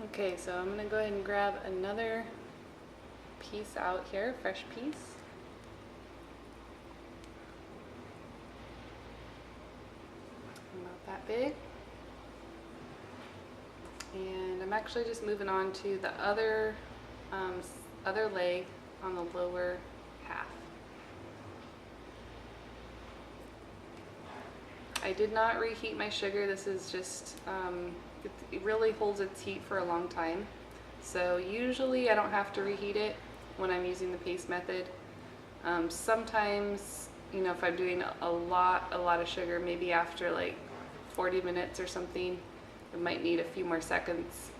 Okay, so I'm gonna go ahead and grab another piece out here, fresh piece. About that big. And I'm actually just moving on to the other leg on the lower half. I did not reheat my sugar. This is just, it really holds its heat for a long time. So usually I don't have to reheat it when I'm using the paste method. Sometimes, you know, if I'm doing a lot of sugar, maybe after like 40 minutes or something, it might need a few more seconds.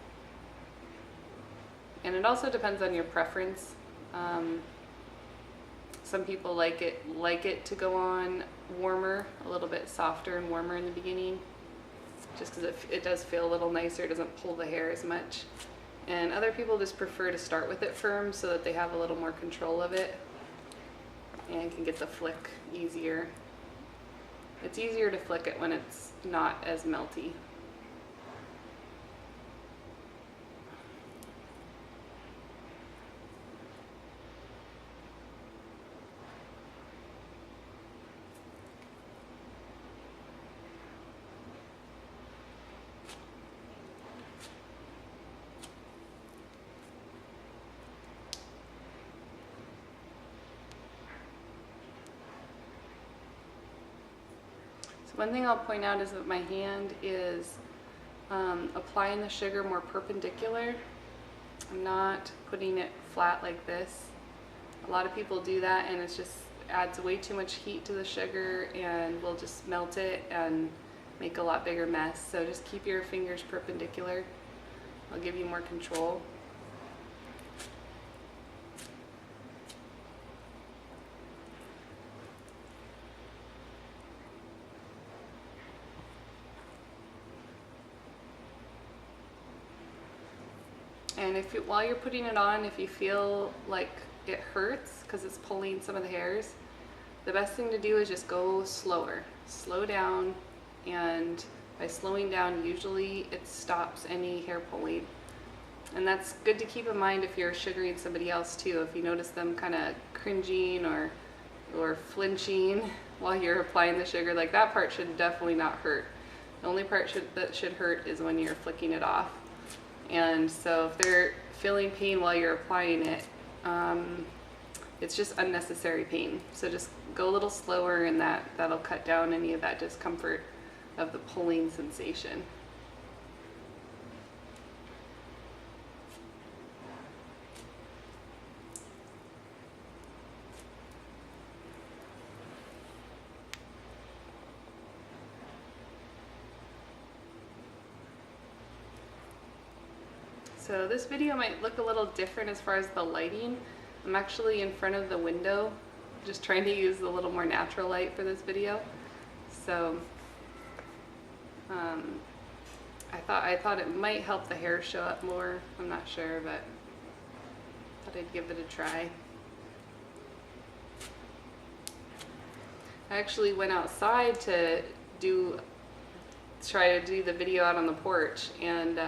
And it also depends on your preference. Some people like it to go on warmer, a little bit softer and warmer in the beginning, just because it does feel a little nicer. It doesn't pull the hair as much. And other people just prefer to start with it firm so that they have a little more control of it and can get the flick easier. It's easier to flick it when it's not as melty. One thing I'll point out is that my hand is applying the sugar more perpendicular. I'm not putting it flat like this. A lot of people do that and it just adds way too much heat to the sugar and will just melt it and make a lot bigger mess. So just keep your fingers perpendicular. I'll give you more control. And while you're putting it on, if you feel like it hurts because it's pulling some of the hairs, the best thing to do is just go slower. Slow down, and by slowing down, usually it stops any hair pulling. And that's good to keep in mind if you're sugaring somebody else too. If you notice them kind of cringing or flinching while you're applying the sugar, like that part should definitely not hurt. The only part that should hurt is when you're flicking it off. And so if they're feeling pain while you're applying it, it's just unnecessary pain. So just go a little slower, and that'll cut down any of that discomfort of the pulling sensation. So this video might look a little different as far as the lighting. I'm actually in front of the window, just trying to use a little more natural light for this video. So I thought it might help the hair show up more. I'm not sure, but I thought I'd give it a try. I actually went outside to try to do the video out on the porch, and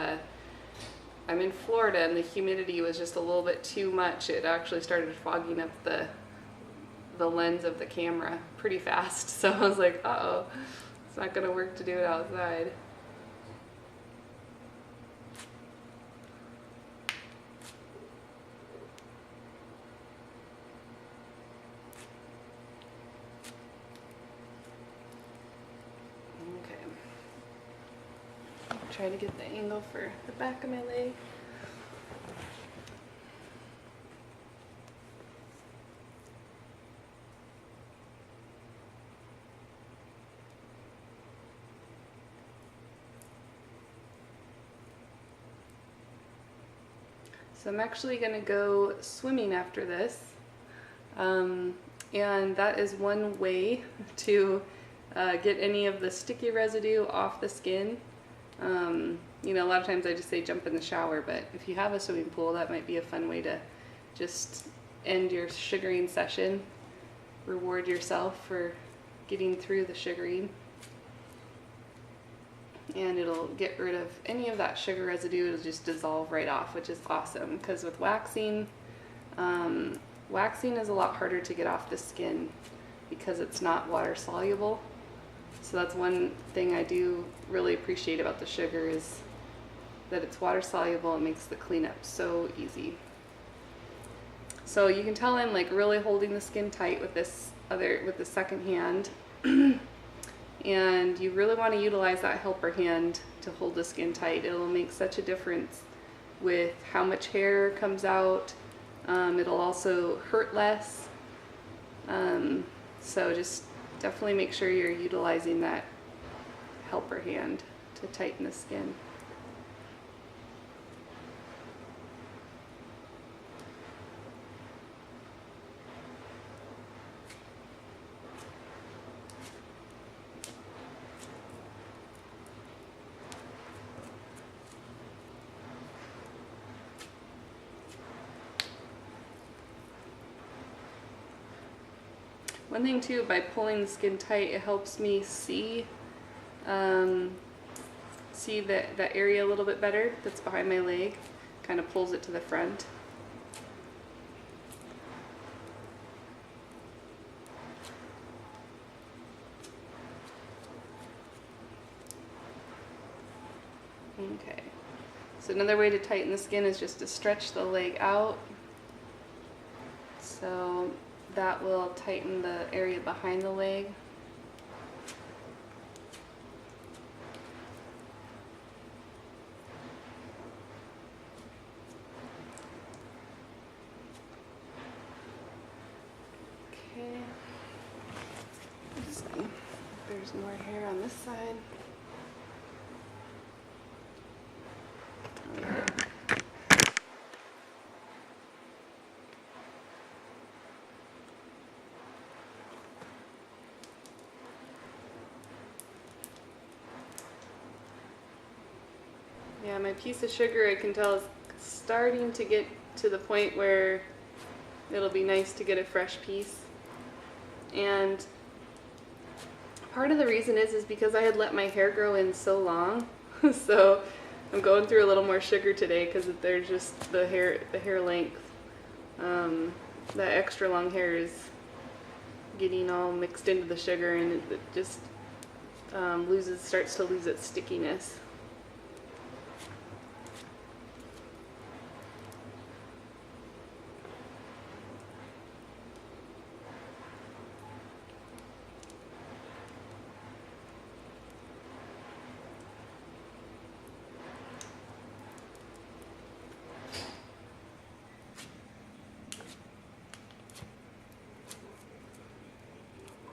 I'm in Florida and the humidity was just a little bit too much. It actually started fogging up the lens of the camera pretty fast. So I was like, uh-oh, it's not gonna work to do it outside. Okay. Try to get the angle for the back of my leg. So I'm actually going to go swimming after this, and that is one way to get any of the sticky residue off the skin. You know, a lot of times I just say jump in the shower, but if you have a swimming pool, that might be a fun way to just end your sugaring session, reward yourself for getting through the sugaring. and it'll get rid of any of that sugar residue. It'll just dissolve right off, which is awesome, because with waxing, waxing is a lot harder to get off the skin because it's not water soluble. So that's one thing I do really appreciate about the sugar, is that it's water soluble. It makes the cleanup so easy. So you can tell I'm like really holding the skin tight with with the second hand. And you really want to utilize that helper hand to hold the skin tight. It'll make such a difference with how much hair comes out. It'll also hurt less. So just definitely make sure you're utilizing that helper hand to tighten the skin. One thing too, by pulling the skin tight, it helps me see that area a little bit better that's behind my leg. Kind of pulls it to the front. Okay, so another way to tighten the skin is just to stretch the leg out. So that will tighten the area behind the leg. Okay, let's see if there's more hair on this side. Yeah, my piece of sugar, I can tell, is starting to get to the point where it'll be nice to get a fresh piece. And part of the reason is because I had let my hair grow in so long. So I'm going through a little more sugar today because they're just the hair length. That extra long hair is getting all mixed into the sugar, and it just starts to lose its stickiness.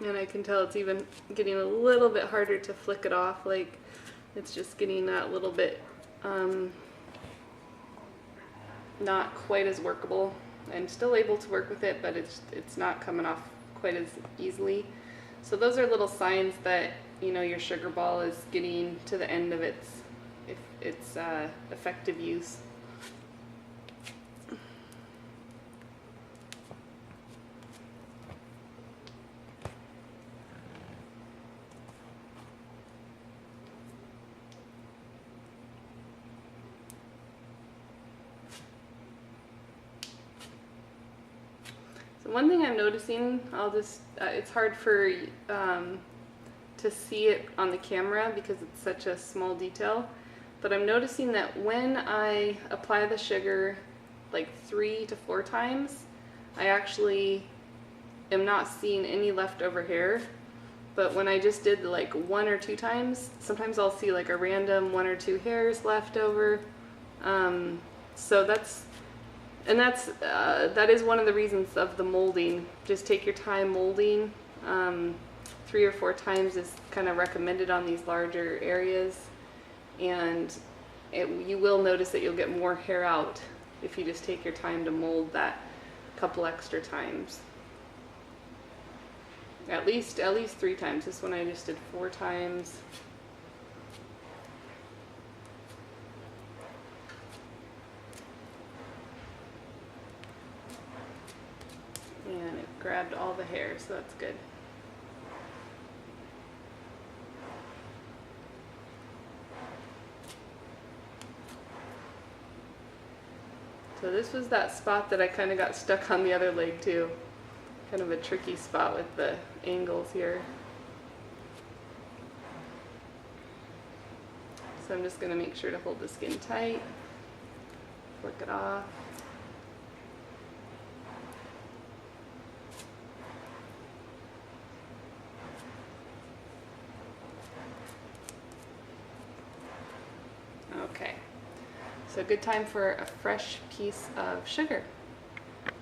And I can tell it's even getting a little bit harder to flick it off, like it's just getting that little bit not quite as workable. I'm still able to work with it, but it's not coming off quite as easily. So those are little signs that, you know, your sugar ball is getting to the end of its effective use. So one thing I'm noticing, it's hard to see it on the camera because it's such a small detail, but I'm noticing that when I apply the sugar like 3 to 4 times, I actually am not seeing any leftover hair. But when I just did like 1 or 2 times, sometimes I'll see like a random 1 or 2 hairs left over. So that is one of the reasons of the molding. Just take your time molding. 3 or 4 times is kind of recommended on these larger areas, and you will notice that you'll get more hair out if you just take your time to mold that couple extra times. At least 3 times. This one I just did 4 times. And it grabbed all the hair, so that's good. So this was that spot that I kind of got stuck on the other leg too. Kind of a tricky spot with the angles here. So I'm just going to make sure to hold the skin tight, flick it off. Okay, so good time for a fresh piece of sugar.